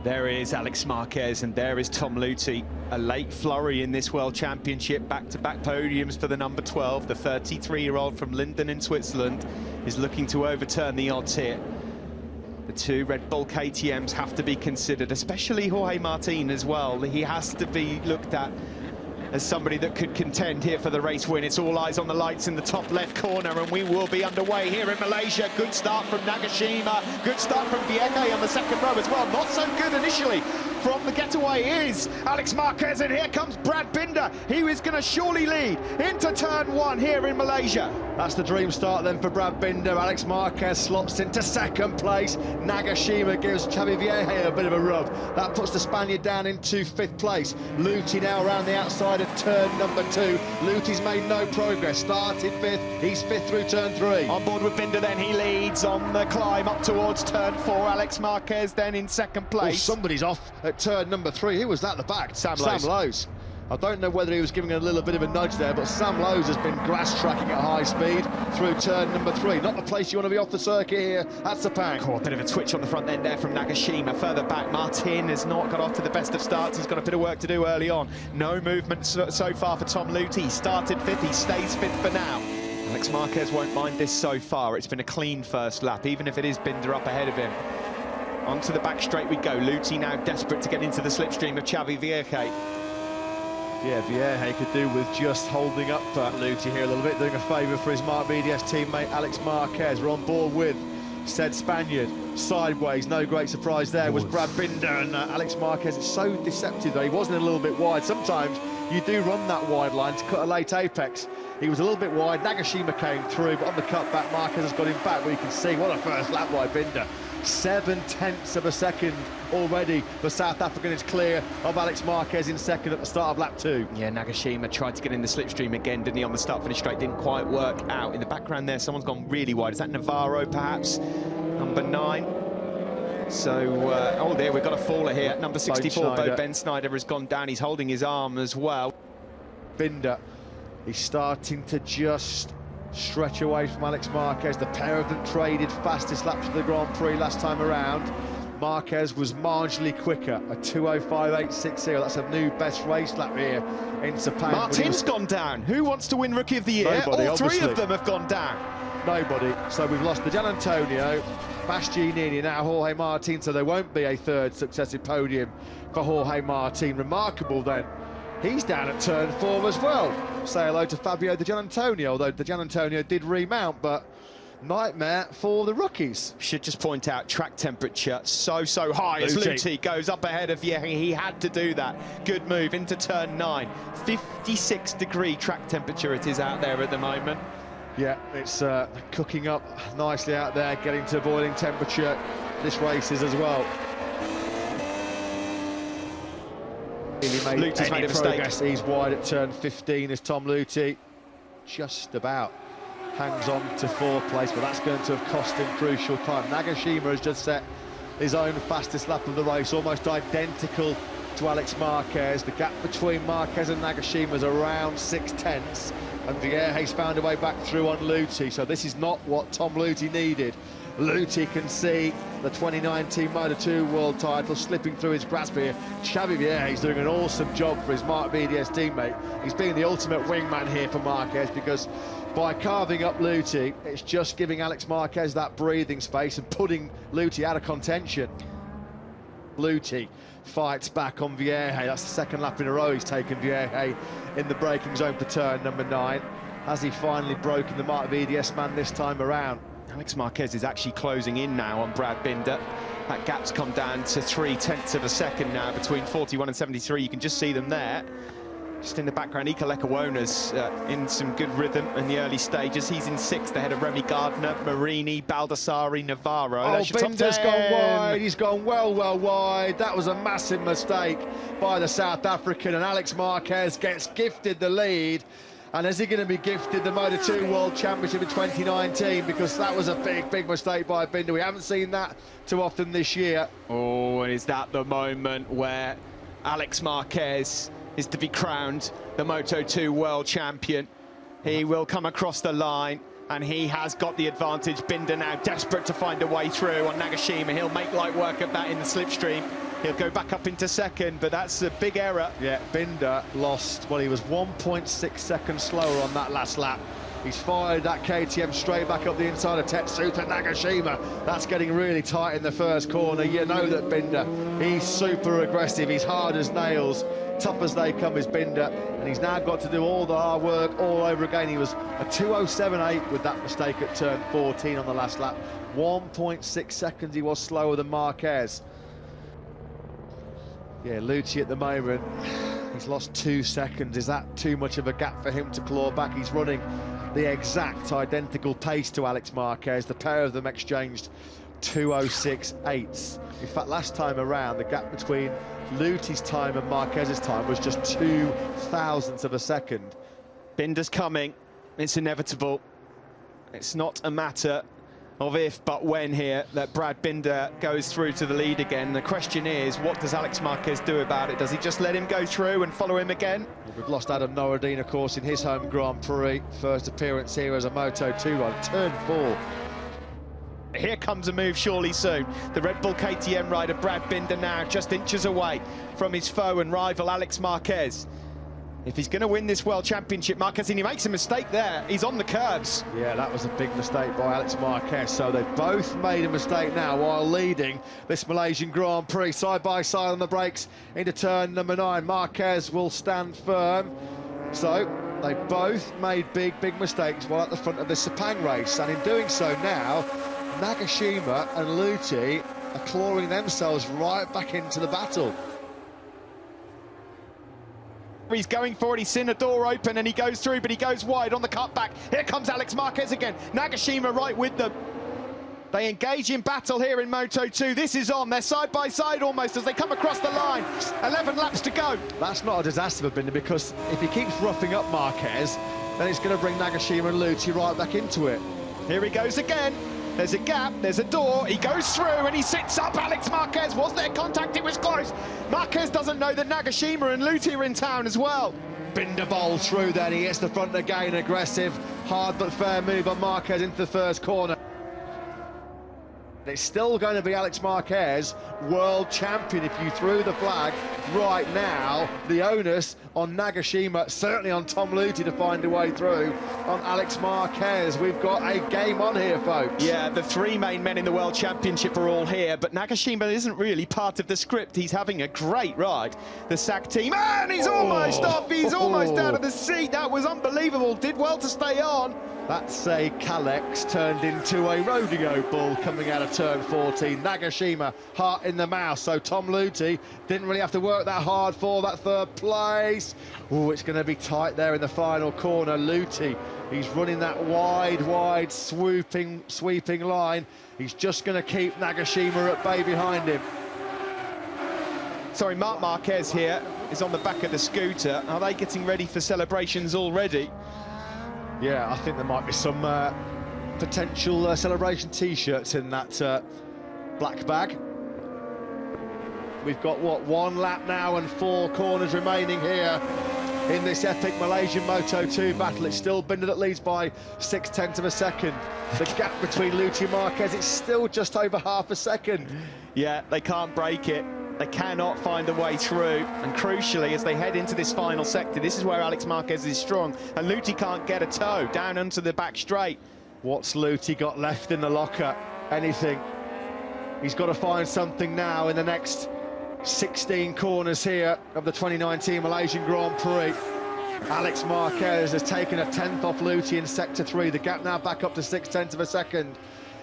There is Alex Marquez and there is Tom Luthi. A late flurry in this World Championship, back-to-back podiums for the number 12. The 33-year-old from Linden in Switzerland is looking to overturn the odds here. The two Red Bull KTMs have to be considered, especially Jorge Martin as well. He has to be looked at as somebody that could contend here for the race win. It's all eyes on the lights in the top left corner, and we will be underway here in Malaysia. Good start from Nagashima, good start from Vieje on the second row as well. Not so good initially from the getaway is Alex Marquez, and here comes Brad Binder. He was going to surely lead into turn one here in Malaysia. That's the dream start then for Brad Binder. Alex Marquez slots into second place. Nagashima gives Xavi Vieje a bit of a rub. That puts the Spaniard down into fifth place. Luthi now around the outside of turn number 2. Luthi's made no progress. Started fifth, he's fifth through turn 3. On board with Binder then, he leads on the climb up towards turn 4. Alex Marquez then in second place. Oh, somebody's off at turn number 3. Who was that at the back? Sam Lowe's. I don't know whether he was giving a little bit of a nudge there, but Sam Lowe's has been grass tracking at high speed through turn number 3. Not the place you want to be off the circuit here at Sepang. Oh, a bit of a twitch on the front end there from Nagashima. Further back, Martin has not got off to the best of starts. He's got a bit of work to do early on. No movement so far for Tom Luthi. He started fifth, he stays fifth for now. Alex Marquez won't mind this so far. It's been a clean first lap, even if it is Binder up ahead of him. Onto the back straight we go. Luthi now desperate to get into the slipstream of Xavi Vieje. Yeah, Vieje could do with just holding up Luthi here a little bit, doing a favour for his Mark BDS teammate Alex Marquez. We're on board with said Spaniard. Sideways, no great surprise there, was Brad Binder, and Alex Marquez. It's so deceptive though, he wasn't a little bit wide. Sometimes you do run that wide line to cut a late apex. He was a little bit wide, Nagashima came through, but on the cutback, Marquez has got him back, where you can see what a first lap by Binder. 7/10 of a second already for South African. It's clear of Alex Marquez in second at the start of lap 2. Yeah, Nagashima tried to get in the slipstream again, didn't he, on the start-finish straight? Didn't quite work out. In the background there, someone's gone really wide. Is that Navarro, perhaps? Number 9. So, oh dear, we've got a faller here. Number 64, Ben Snyder has gone down. He's holding his arm as well. Binder, he's starting to just stretch away from Alex Marquez. The pair of them traded fastest laps of the Grand Prix last time around. Marquez was marginally quicker, a 2:05.860. That's a new best race lap here in Sepang. Martin's gone down. Who wants to win Rookie of the Year? Nobody, all obviously. 3 of them have gone down. Nobody. So we've lost the Gian Antonio, Bastianini, now Jorge Martin, so there won't be a third successive podium for Jorge Martin. Remarkable then, he's down at turn 4 as well. Say hello to Fabio Di Gianantonio, although Di Gianantonio did remount, but nightmare for the rookies. Should just point out track temperature so high as Luthi goes up ahead of Vieje. He had to do that. Good move into turn 9. 56-degree track temperature it is out there at the moment. Yeah, it's cooking up nicely out there, getting to boiling temperature. This race is as well. Luthi's made a mistake. He's wide at turn 15 as Tom Luthi just about hangs on to 4th place, but that's going to have cost him crucial time. Nagashima has just set his own fastest lap of the race, almost identical to Alex Marquez. The gap between Marquez and Nagashima is around 6/10, and Vieje's found a way back through on Luthi, so this is not what Tom Luthi needed. Luthi can see the 2019 Moto2 world title slipping through his grasp here. Xavi Vieje's doing an awesome job for his Mark BDS teammate. He's being the ultimate wingman here for Marquez, because by carving up Luthi, it's just giving Alex Marquez that breathing space and putting Luthi out of contention. Luthi fights back on Vieje. That's the second lap in a row he's taken Vieje in the braking zone for turn number 9. Has he finally broken the Mark BDS man this time around? Alex Marquez is actually closing in now on Brad Binder. That gap's come down to 0.3 of a second now between 41 and 73. You can just see them there. Just in the background, Ika Lekawona's in some good rhythm in the early stages. He's in 6th ahead of Remy Gardner, Marini, Baldassari, Navarro. Oh, Binder's gone wide. He's gone well wide. That was a massive mistake by the South African, and Alex Marquez gets gifted the lead. And is he going to be gifted the Moto2 World Championship in 2019? Because that was a big mistake by Binder. We haven't seen that too often this year. Oh, and is that the moment where Alex Marquez is to be crowned the Moto2 World Champion? He will come across the line, and he has got the advantage. Binder now desperate to find a way through on Nagashima. He'll make light work of that in the slipstream. He'll go back up into second, but that's a big error. Yeah, Binder lost, well, he was 1.6 seconds slower on that last lap. He's fired that KTM straight back up the inside of Tetsuta Nagashima. That's getting really tight in the first corner. You know that Binder, he's super aggressive, he's hard as nails. Tough as they come is Binder, and he's now got to do all the hard work all over again. He was a 2:07.8 with that mistake at turn 14 on the last lap. 1.6 seconds he was slower than Marquez. Yeah, Luthi at the moment, he's lost 2 seconds. Is that too much of a gap for him to claw back? He's running the exact identical pace to Alex Marquez. The pair of them exchanged 2:06.8s. In fact, last time around, the gap between Luthi's time and Marquez's time was just 2 thousandths of a second. Binder's coming. It's inevitable. It's not a matter of if, but when here, that Brad Binder goes through to the lead again. The question is, what does Alex Marquez do about it? Does he just let him go through and follow him again? Well, we've lost Adam Noureddin, of course, in his home Grand Prix. First appearance here as a Moto2 rider, turn 4. Here comes a move surely soon. The Red Bull KTM rider Brad Binder now just inches away from his foe and rival Alex Marquez. If he's going to win this World Championship, Marquez, and he makes a mistake there, he's on the curbs. Yeah, that was a big mistake by Alex Marquez. So they've both made a mistake now while leading this Malaysian Grand Prix. Side by side on the brakes into turn number 9. Marquez will stand firm. So they both made big mistakes while at the front of the Sepang race. And in doing so now, Nagashima and Luthi are clawing themselves right back into the battle. He's going for it, he's seen a door open and he goes through, but he goes wide on the cutback. Here comes Alex Marquez again. Nagashima right with them. They engage in battle here in Moto2. This is on, they're side by side almost as they come across the line. 11 laps to go. That's not a disaster for Binder, because if he keeps roughing up Marquez, then it's going to bring Nagashima and Luthi right back into it. Here he goes again. There's a gap, there's a door, he goes through and he sits up Alex Marquez. Was there contact? It was close. Marquez doesn't know that Nagashima and Luthi are in town as well. Binder bowls through then, he hits the front again, aggressive, hard but fair move on Marquez into the first corner. It's still going to be Alex Marquez, world champion, if you threw the flag right now. The onus on Nagashima, certainly on Tom Luthi to find a way through. On Alex Marquez, we've got a game on here, folks. Yeah, the 3 main men in the World Championship are all here, but Nagashima isn't really part of the script. He's having a great ride. The SAG team, and he's almost off, he's almost out of the seat. That was unbelievable, did well to stay on. That's a Kalex turned into a rodeo bull coming out of turn 14. Nagashima, heart in the mouth. So Tom Luthi didn't really have to work that hard for that third place. Oh, it's going to be tight there in the final corner. Luthi, he's running that wide, sweeping line. He's just going to keep Nagashima at bay behind him. Sorry, Marc Marquez here is on the back of the scooter. Are they getting ready for celebrations already? Yeah, I think there might be some potential celebration T-shirts in that black bag. We've got, what, 1 lap now and 4 corners remaining here in this epic Malaysian Moto2 battle. It's still Binder that leads by 0.6 of a second. The gap between Luthi and Marquez, it's still just over half a second. Yeah, they can't break it. They cannot find a way through, and crucially, as they head into this final sector, this is where Alex Marquez is strong, and Luthi can't get a toe down onto the back straight. What's Luthi got left in the locker? Anything. He's got to find something now in the next 16 corners here of the 2019 Malaysian Grand Prix. Alex Marquez has taken a 10th off Luthi in Sector 3. The gap now back up to 0.6 of a second.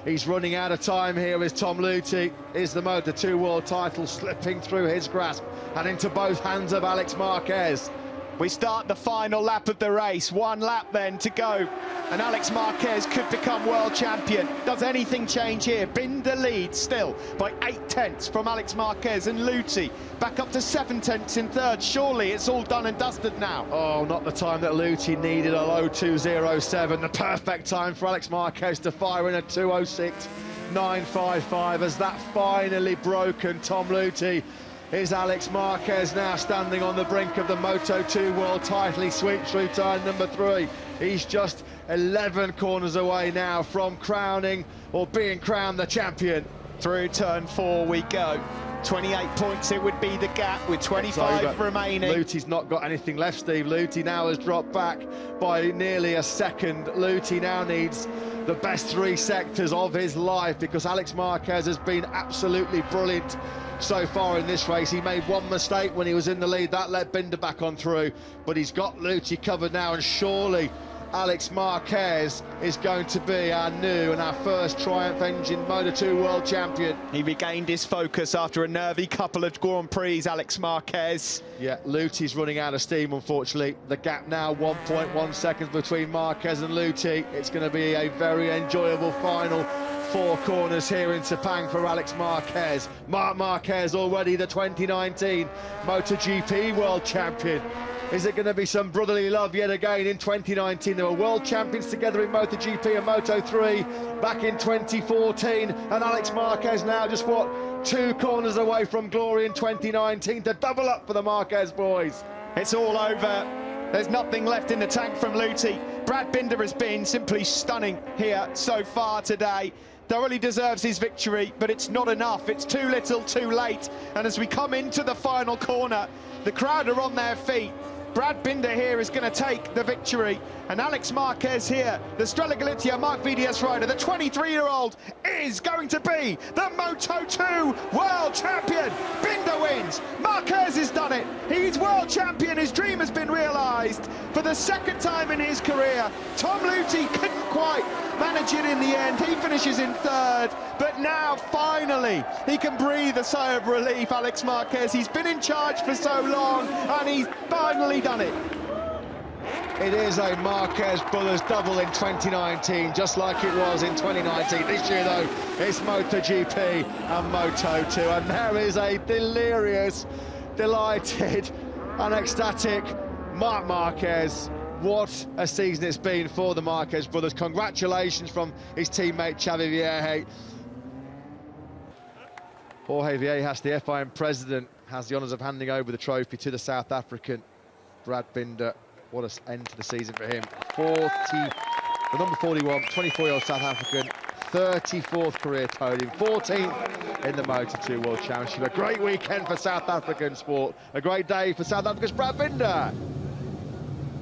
He's running out of time here as Tom Luthi. Is the Moto2 world title slipping through his grasp and into both hands of Alex Marquez. We start the final lap of the race. 1 lap then to go, and Alex Marquez could become world champion. Does anything change here? Binder leads still by 0.8 from Alex Marquez, and Luthi back up to 0.7 in third. Surely it's all done and dusted now. Oh, not the time that Luthi needed, a low 2:07. The perfect time for Alex Marquez to fire in a 2:06.955 as that finally broken. Tom Luthi is Alex Marquez now standing on the brink of the Moto2 world title. He sweeps through turn number 3. He's just 11 corners away now from crowning or being crowned the champion. Through turn 4 we go. 28 points it would be the gap with 25 remaining. Luti's not got anything left, Steve. Luti now has dropped back by nearly a second. Luti now needs the best 3 sectors of his life, because Alex Marquez has been absolutely brilliant so far in this race. He made one mistake when he was in the lead, that let Binder back on through, but he's got Luti covered now, and surely Alex Marquez is going to be our new and our first Triumph Engine Moto2 World Champion. He regained his focus after a nervy couple of Grand Prix, Alex Marquez. Yeah, Luti's running out of steam, unfortunately. The gap now 1.1 seconds between Marquez and Luti. It's going to be a very enjoyable final 4 corners here in Sepang for Alex Marquez. Marc Marquez, already the 2019 MotoGP World Champion. Is it going to be some brotherly love yet again in 2019? They were world champions together in MotoGP and Moto3 back in 2014. And Alex Marquez now just, what, 2 corners away from glory in 2019 to double up for the Marquez boys. It's all over. There's nothing left in the tank from Luti. Brad Binder has been simply stunning here so far today. Thoroughly deserves his victory, but it's not enough. It's too little, too late. And as we come into the final corner, the crowd are on their feet. Brad Binder here is going to take the victory, and Alex Marquez here, the Strella Galizia Mark VDS rider, the 23-year-old, is going to be the Moto2 World Champion. Binder wins. Marquez has done it. He's world champion. His dream has been realised for the 2nd time in his career. Tom Luti couldn't quite manage it in the end. He finishes in 3rd, but now finally he can breathe a sigh of relief. Alex Marquez, he's been in charge for so long, and he's finally done it. It is a Marquez Brothers double in 2019, just like it was in 2019. This year, though, it's MotoGP and Moto2, and there is a delirious, delighted and ecstatic Marc Marquez. What a season it's been for the Marquez brothers. Congratulations from his teammate Xavi Vierge. Jorge Viejas, the FIM president, has the honours of handing over the trophy to the South African Brad Binder. What an end to the season for him. The number 41, 24-year-old South African, 34th career podium, 14th in the Moto2 World Championship. A great weekend for South African sport. A great day for South Africa's Brad Binder.